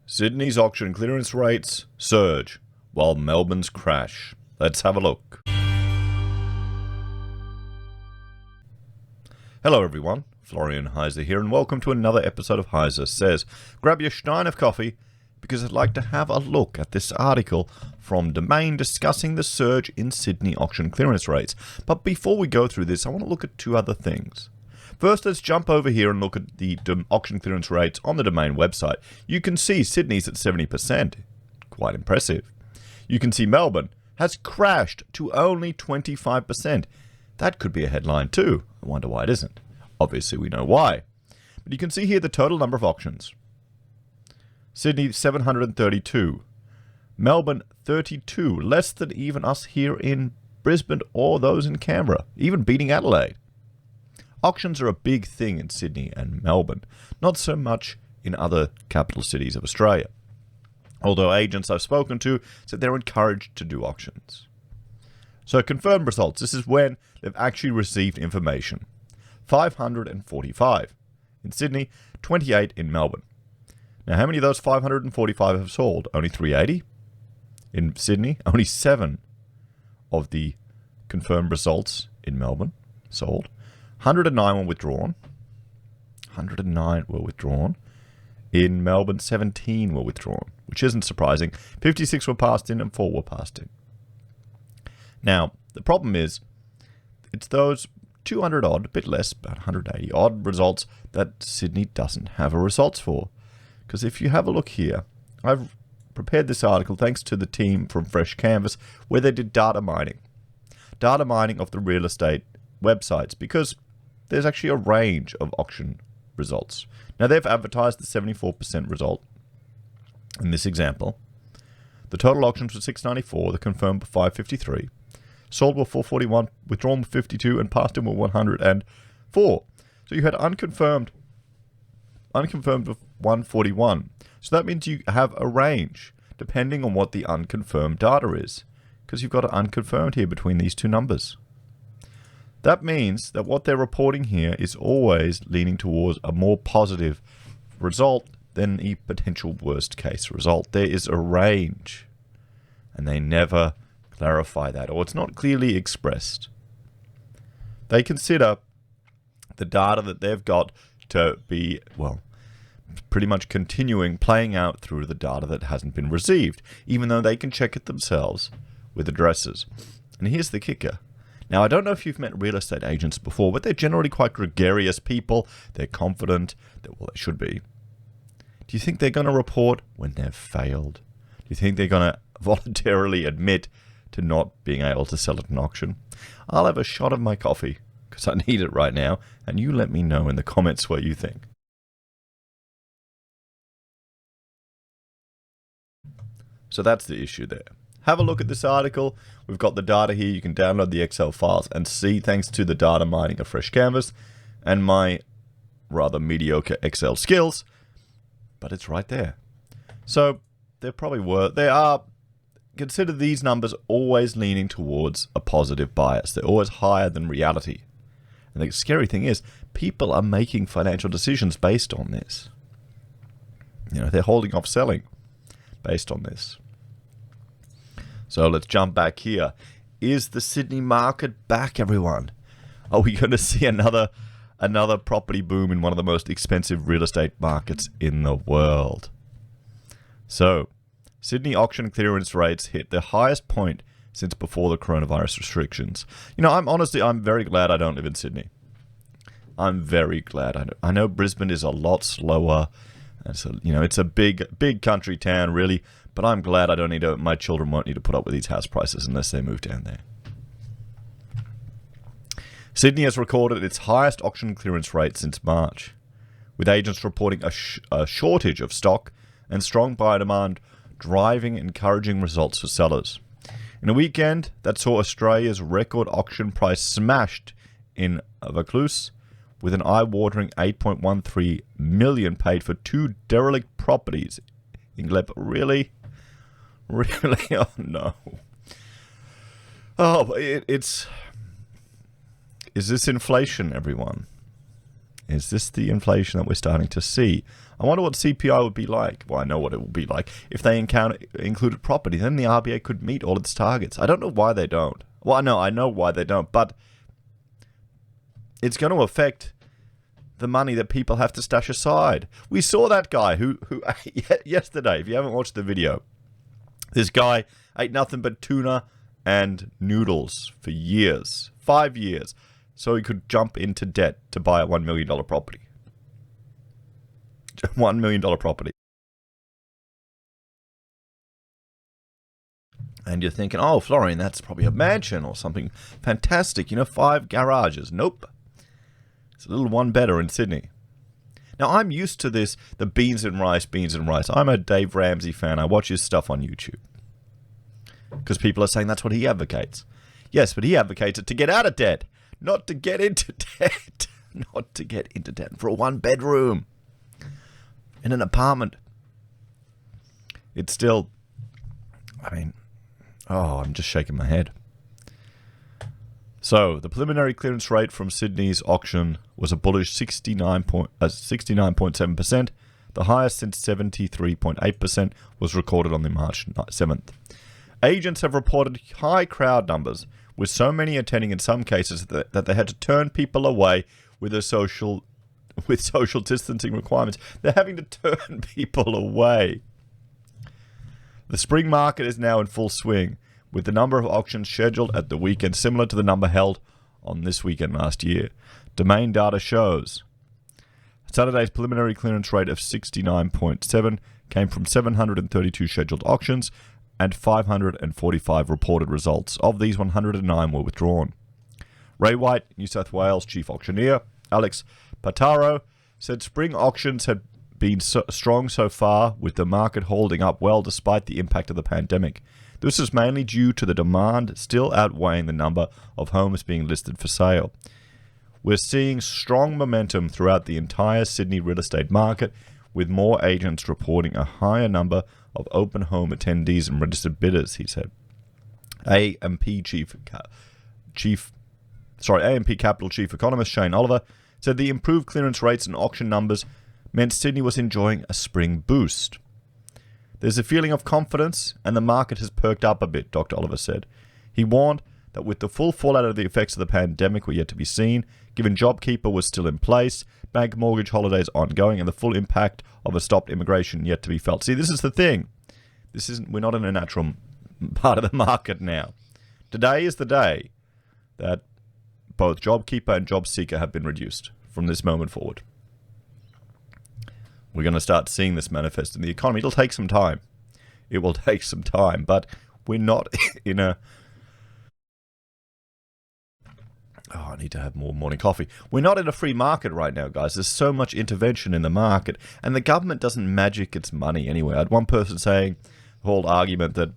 Sydney's auction clearance rates surge while Melbourne's crash. Let's have a look. Hello everyone, Florian.heise here, and welcome to another episode of HeiseSays. Grab your stein of coffee, because I'd like to have a look at this article from Domain discussing the surge in Sydney auction clearance rates. But before we go through this, I want to look at two other things. First, let's jump over here and look at the auction clearance rates on the Domain website. You can see Sydney's at 70%. Quite impressive. You can see Melbourne has crashed to only 25%. That could be a headline too. I wonder why it isn't. Obviously, we know why. But you can see here the total number of auctions. Sydney, 732. Melbourne, 32. Less than even us here in Brisbane or those in Canberra. Even beating Adelaide. Auctions are a big thing in Sydney and Melbourne. Not so much in other capital cities of Australia. Although agents I've spoken to said they're encouraged to do auctions. So confirmed results. This is when they've actually received information. 545 in Sydney, 28 in Melbourne. Now, how many of those 545 have sold? Only 380 in Sydney. Only 7 of the confirmed results in Melbourne sold. 109 were withdrawn. 109 were withdrawn. In Melbourne, 17 were withdrawn, which isn't surprising. 56 were passed in and 4 were passed in. Now, the problem is, it's those 200 odd, a bit less, about 180 odd results that Sydney doesn't have a results for. Because if you have a look here, I've prepared this article thanks to the team from Fresh Canvas where they did data mining. Data mining of the real estate websites, because there's actually a range of auction results. Now, they've advertised the 74% result in this example. The total auctions were 694, the confirmed were 553. Sold were 441, withdrawn were 52, and passed in were 104. So you had unconfirmed of 141. So that means you have a range, depending on what the unconfirmed data is, because you've got an unconfirmed here between these two numbers. That means that what they're reporting here is always leaning towards a more positive result than the potential worst case result. There is a range, and they never clarify that, or it's not clearly expressed. They consider the data that they've got to be, well, pretty much continuing playing out through the data that hasn't been received, even though they can check it themselves with addresses. And here's the kicker. Now, I don't know if you've met real estate agents before, but they're generally quite gregarious people. They're confident that, well, they should be. Do you think they're going to report when they've failed? Do you think they're going to voluntarily admit to not being able to sell at an auction? I'll have a shot of my coffee, because I need it right now, and you let me know in the comments what you think. So that's the issue there. Have a look at this article. We've got the data here. You can download the Excel files and see, thanks to the data mining of Fresh Canvas and my rather mediocre Excel skills, but it's right there. So they are, consider these numbers always leaning towards a positive bias. They're always higher than reality. And the scary thing is, people are making financial decisions based on this. You know, they're holding off selling based on this. So let's jump back here. Is the Sydney market back, everyone? Are we going to see another property boom in one of the most expensive real estate markets in the world? So, Sydney auction clearance rates hit the highest point since before the coronavirus restrictions. You know, I'm very glad I don't live in Sydney. I'm very glad. I know Brisbane is a lot slower. And so, you know, it's a big country town, really. But I'm glad I don't need to, my children won't need to put up with these house prices unless they move down there. Sydney has recorded its highest auction clearance rate since March, with agents reporting a shortage of stock and strong buyer demand driving encouraging results for sellers. In a weekend that saw Australia's record auction price smashed in Vaucluse, with an eye-watering $8.13 million paid for 2 derelict properties in Glebe. Really? Really? Oh, no. Oh, it's... Is this inflation, everyone? Is this the inflation that we're starting to see? I wonder what CPI would be like. Well, I know what it will be like if they included property. Then the RBA could meet all its targets. I don't know why they don't. Well, I know why they don't, but it's going to affect the money that people have to stash aside. We saw that guy who yesterday, if you haven't watched the video, this guy ate nothing but tuna and noodles for years, 5 years, so he could jump into debt to buy a $1 million property. $1 million property. And you're thinking, oh, Florian, that's probably a mansion or something fantastic. 5 garages. Nope. It's a little one better in Sydney. Now, I'm used to this, the beans and rice. I'm a Dave Ramsey fan. I watch his stuff on YouTube. Because people are saying that's what he advocates. Yes, but he advocates it to get out of debt. Not to get into debt. Not to get into debt. For a 1-bedroom. In an apartment. It's still... I'm just shaking my head. So, the preliminary clearance rate from Sydney's auction was a bullish 69.7%. The highest since 73.8% was recorded on the March 7th. Agents have reported high crowd numbers, with so many attending in some cases that they had to turn people away with social distancing requirements. They're having to turn people away. The spring market is now in full swing, with the number of auctions scheduled at the weekend similar to the number held on this weekend last year. Domain data shows Saturday's preliminary clearance rate of 69.7 came from 732 scheduled auctions and 545 reported results. Of these, 109 were withdrawn. Ray White, New South Wales Chief Auctioneer, Alex Pataro, said spring auctions had been strong so far, with the market holding up well despite the impact of the pandemic. This is mainly due to the demand still outweighing the number of homes being listed for sale. We're seeing strong momentum throughout the entire Sydney real estate market, with more agents reporting a higher number of open home attendees and registered bidders, he said. AMP Capital Chief Economist Shane Oliver said the improved clearance rates and auction numbers meant Sydney was enjoying a spring boost. There's a feeling of confidence, and the market has perked up a bit, Dr. Oliver said. He warned that with the full fallout of the effects of the pandemic were yet to be seen, given JobKeeper was still in place, bank mortgage holidays ongoing, and the full impact of a stopped immigration yet to be felt. See, this is the thing. We're not in a natural part of the market now. Today is the day that both JobKeeper and JobSeeker have been reduced from this moment forward. We're going to start seeing this manifest in the economy. It'll take some time. It will take some time, but we're not in a... Oh, I need to have more morning coffee. We're not in a free market right now, guys. There's so much intervention in the market, and the government doesn't magic its money anyway. I had one person saying, the whole argument that,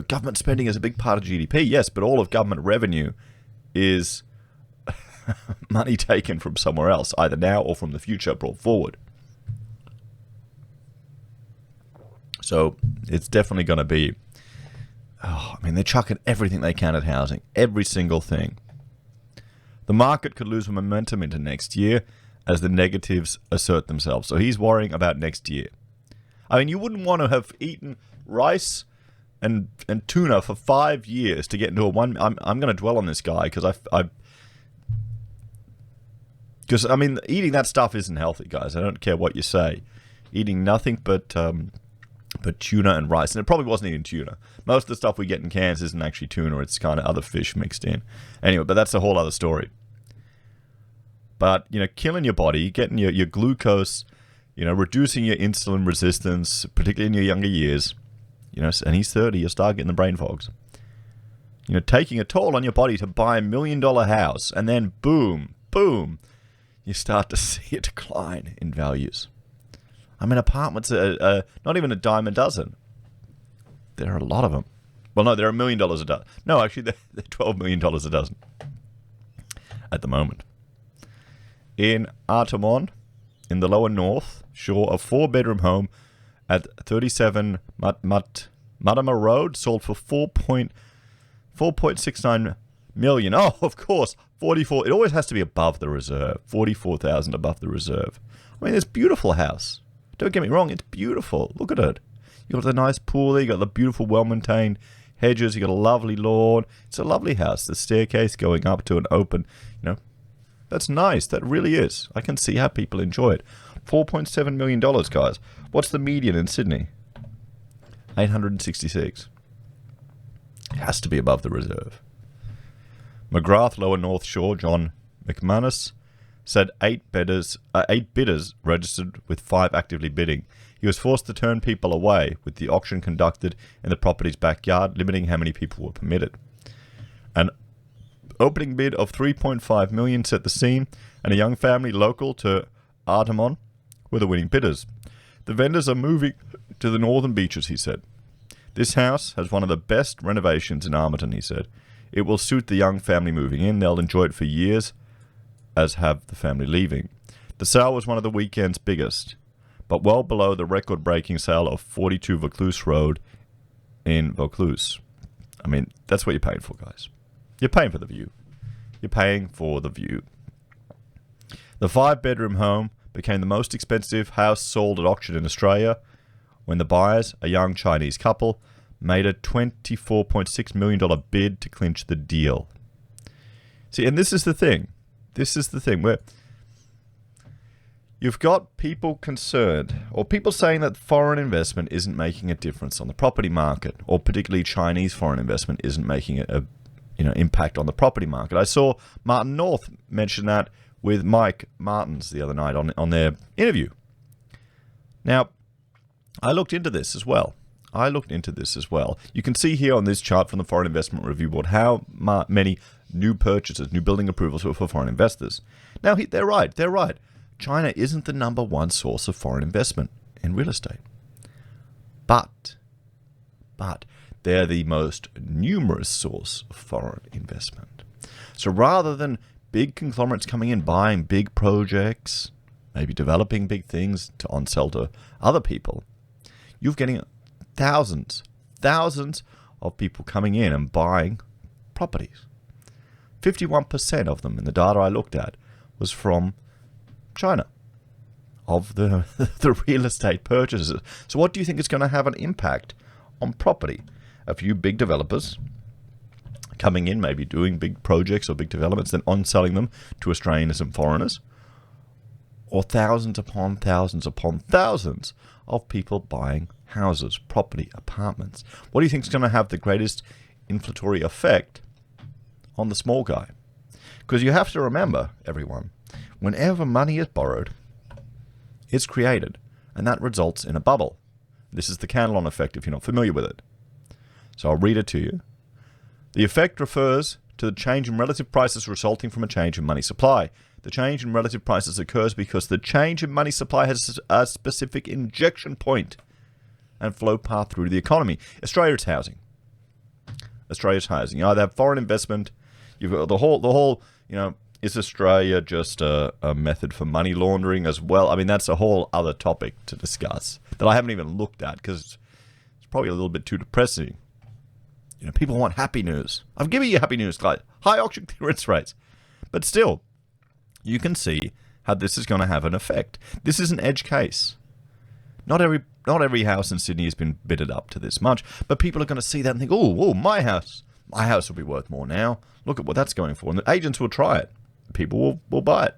government spending is a big part of GDP. Yes, but all of government revenue is money taken from somewhere else, either now or from the future brought forward. So it's definitely going to be, they're chucking everything they can at housing, every single thing. The market could lose momentum into next year as the negatives assert themselves. So he's worrying about next year. You wouldn't want to have eaten rice and tuna for 5 years to get into a one. I'm going to dwell on this guy because eating that stuff isn't healthy, guys. I don't care what you say. Eating nothing but tuna and rice. And it probably wasn't even tuna. Most of the stuff we get in cans isn't actually tuna. It's kind of other fish mixed in. Anyway, but that's a whole other story. But, killing your body, getting your glucose, reducing your insulin resistance, particularly in your younger years. And he's 30, you'll start getting the brain fogs. Taking a toll on your body to buy $1 million house. And then, boom, you start to see a decline in values. Apartments are not even a dime a dozen. There are a lot of them. Well, no, they're $1 million a dozen. No, actually, they're $12 million a dozen at the moment. In Artarmon, in the lower north shore, a 4-bedroom home at 37 Muddama Road sold for $4.69 million. Oh, of course, 44. It always has to be above the reserve. 44,000 above the reserve. It's a beautiful house. Don't get me wrong, it's beautiful. Look at it. You got the nice pool there, you got the beautiful, well-maintained hedges, you got a lovely lawn. It's a lovely house. The staircase going up to an open, that's nice. That really is. I can see how people enjoy it. $4.7 million, guys. What's the median in Sydney? 866. It has to be above the reserve. McGrath Lower North Shore, John McManus, said 8 bidders registered with 5 actively bidding. He was forced to turn people away with the auction conducted in the property's backyard, limiting how many people were permitted. An opening bid of $3.5 million set the scene, and a young family local to Artarmon were the winning bidders. The vendors are moving to the northern beaches, he said. This house has one of the best renovations in Armaton, he said. It will suit the young family moving in. They'll enjoy it for years, as have the family leaving. The sale was one of the weekend's biggest, but well below the record-breaking sale of 42 Vaucluse Road in Vaucluse. I mean, that's what you're paying for, guys. You're paying for the view. You're paying for the view. The 5-bedroom home became the most expensive house sold at auction in Australia when the buyers, a young Chinese couple, made a $24.6 million bid to clinch the deal. See, and this is the thing. This is the thing where you've got people concerned, or people saying that foreign investment isn't making a difference on the property market, or particularly Chinese foreign investment isn't making a impact on the property market. I saw Martin North mention that with Mike Martins the other night on their interview. Now, I looked into this as well. You can see here on this chart from the Foreign Investment Review Board how many new purchases, new building approvals were for foreign investors. Now, they're right. China isn't the number one source of foreign investment in real estate. But they're the most numerous source of foreign investment. So rather than big conglomerates coming in, buying big projects, maybe developing big things to on-sell to other people, you're getting thousands of people coming in and buying properties. 51% of them in the data I looked at was from China, of the real estate purchases. So what do you think is going to have an impact on property? A few big developers coming in, maybe doing big projects or big developments, then on-selling them to Australians and foreigners, or thousands upon thousands of people buying houses, property, apartments. What do you think is going to have the greatest inflationary effect on the small guy? Because you have to remember, everyone, whenever money is borrowed, it's created, and that results in a bubble. This is the Candlon effect if you're not familiar with it. So I'll read it to you. The effect refers to the change in relative prices resulting from a change in money supply. The change in relative prices occurs because the change in money supply has a specific injection point and flow path through to the economy. Australia's housing. You either have foreign investment, you've got the whole, is Australia just a method for money laundering as well? I mean, that's a whole other topic to discuss that I haven't even looked at because it's probably a little bit too depressing. People want happy news. I'm giving you happy news, guys. High auction clearance rates. But still, you can see how this is going to have an effect. This is an edge case. Not every house in Sydney has been bidded up to this much, but people are going to see that and think, oh, my house will be worth more now. Look at what that's going for. And the agents will try it. People will buy it.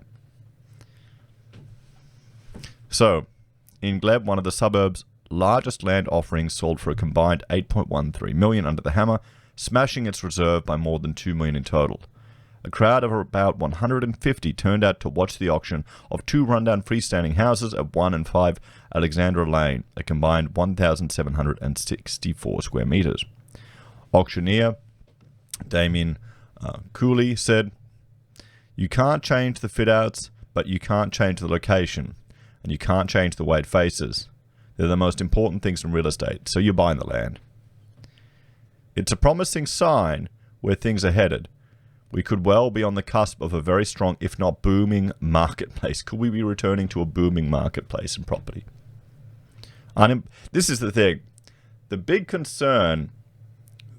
So, in Glebe, one of the suburbs' largest land offerings sold for a combined $8.13 million under the hammer, smashing its reserve by more than $2 million in total. A crowd of about 150 turned out to watch the auction of 2 rundown freestanding houses at 1 and 5 Alexandra Lane, a combined 1,764 square meters. Auctioneer Damien Cooley said, "You can't change the fit-outs, but you can't change the location, and you can't change the way it faces. They're the most important things in real estate, so you're buying the land. It's a promising sign where things are headed. We could well be on the cusp of a very strong, if not booming, marketplace." Could we be returning to a booming marketplace in property? This is the thing. The big concern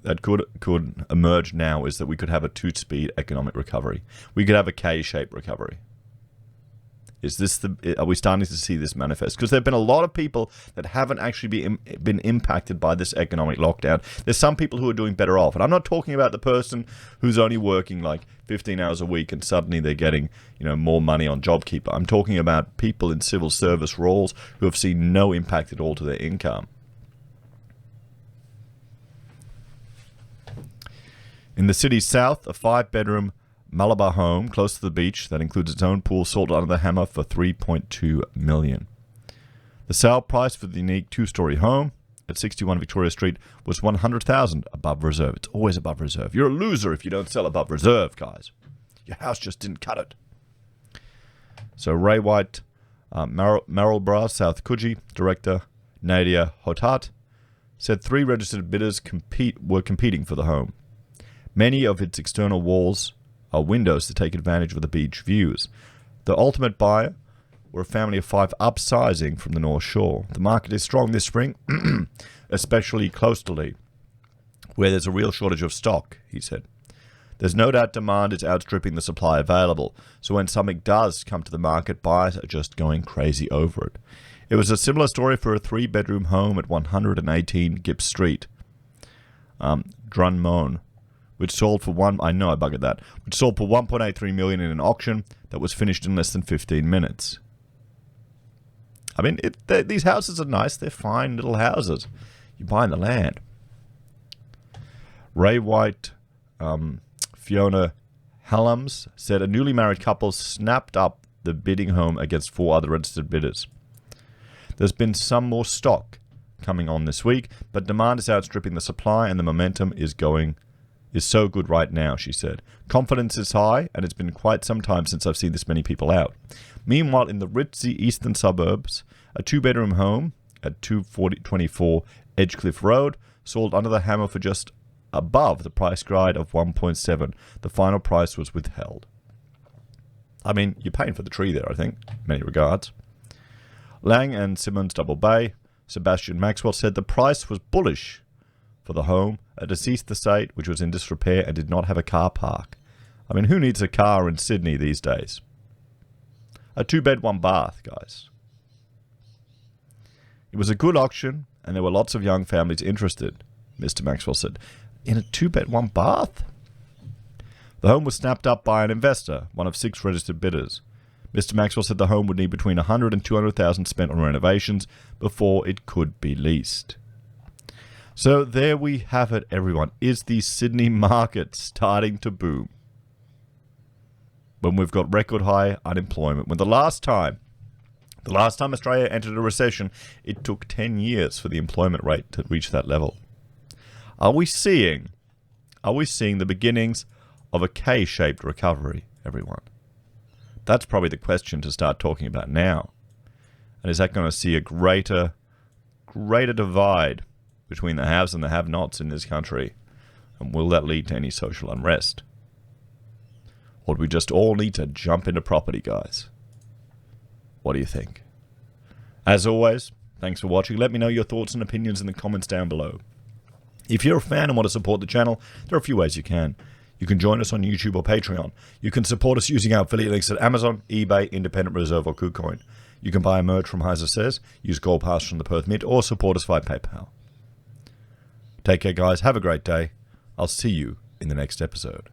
that could emerge now is that we could have a 2-speed economic recovery. We could have a K-shaped recovery. Are we starting to see this manifest? Because there have been a lot of people that haven't actually been impacted by this economic lockdown. There's some people who are doing better off. And I'm not talking about the person who's only working like 15 hours a week and suddenly they're getting, more money on JobKeeper. I'm talking about people in civil service roles who have seen no impact at all to their income. In the city's south, a 5-bedroom Malabar home close to the beach that includes its own pool sold under the hammer for $3.2 million. The sale price for the unique 2-story home at 61 Victoria Street was $100,000 above reserve. It's always above reserve. You're a loser if you don't sell above reserve, guys. Your house just didn't cut it. So Ray White, Marlborough, South Coogee, director Nadia Hotat, said 3 registered bidders were competing for the home. Many of its external walls are windows to take advantage of the beach views. The ultimate buyer were a family of 5 upsizing from the North Shore. The market is strong this spring, especially coastally, where there's a real shortage of stock, he said. There's no doubt demand is outstripping the supply available, so when something does come to the market, buyers are just going crazy over it. It was a similar story for a 3-bedroom home at 118 Gibbs Street, Drunmone, which sold for which sold for $1.83 million in an auction that was finished in less than 15 minutes. I mean, these houses are nice. They're fine little houses. You're buying the land. Ray White, Fiona Hallams said a newly married couple snapped up the bidding home against 4 other registered bidders. There's been some more stock coming on this week, but demand is outstripping the supply and the momentum is so good right now, she said. Confidence is high, and it's been quite some time since I've seen this many people out. Meanwhile, in the ritzy eastern suburbs, a 2-bedroom home at 224 Edgecliff Road sold under the hammer for just above the price guide of 1.7. The final price was withheld. I mean, you're paying for the tree there, I think, in many regards. Lang and Simmons Double Bay, Sebastian Maxwell said the price was bullish for the home, a deceased estate which was in disrepair and did not have a car park. I mean, who needs a car in Sydney these days? A 2-bed, 1-bath, guys. It was a good auction, and there were lots of young families interested, Mr. Maxwell said. In a 2-bed, 1-bath? The home was snapped up by an investor, one of 6 registered bidders. Mr. Maxwell said the home would need between $100,000 and $200,000 spent on renovations before it could be leased. So there we have it, everyone. Is the Sydney market starting to boom? When we've got record high unemployment. When the last time Australia entered a recession, it took 10 years for the employment rate to reach that level. Are we seeing the beginnings of a K-shaped recovery, everyone? That's probably the question to start talking about now. And is that going to see a greater divide between the haves and the have-nots in this country? And will that lead to any social unrest? Or do we just all need to jump into property, guys? What do you think? As always, thanks for watching. Let me know your thoughts and opinions in the comments down below. If you're a fan and want to support the channel, there are a few ways you can. You can join us on YouTube or Patreon. You can support us using our affiliate links at Amazon, eBay, Independent Reserve, or Kucoin. You can buy a merch from HeiseSays, use Gold Pass from the Perth Mint, or support us via PayPal. Take care, guys. Have a great day. I'll see you in the next episode.